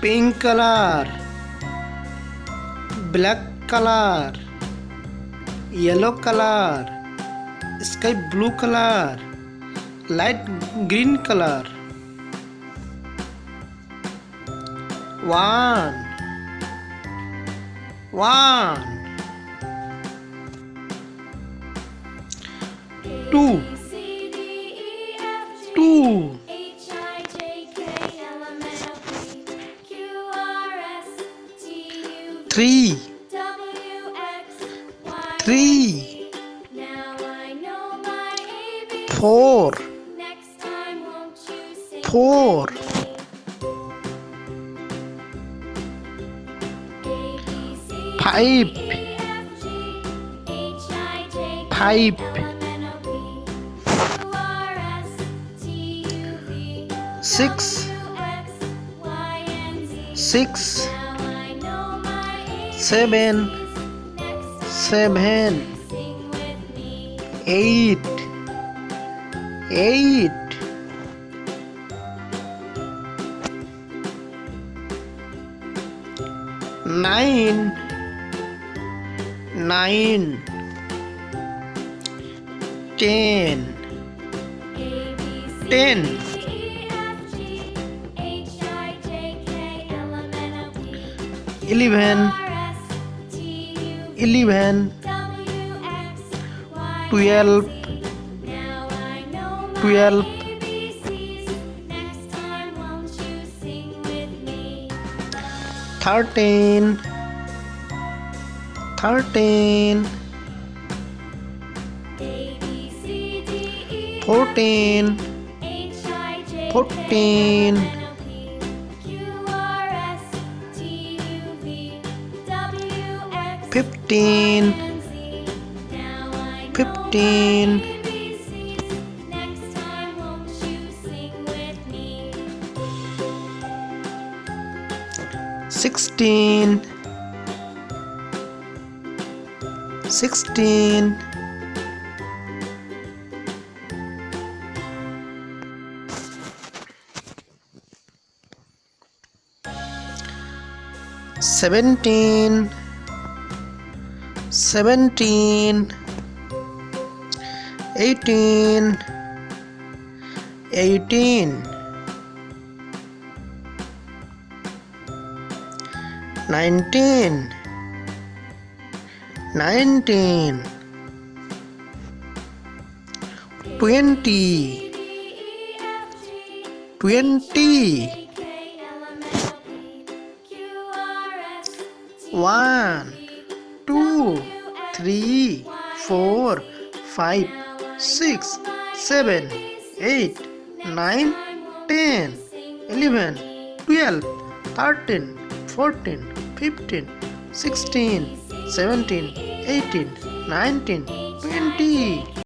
pink color, black color, yellow color, sky blue color, light green color. 1 2 3 4 5 6 7 8 9 10 11 12 13 14 15 16 17 18 19 20 1 2 3 4 5 6 7 8 9 10 11 12 13 14 15 16 17 18 19 20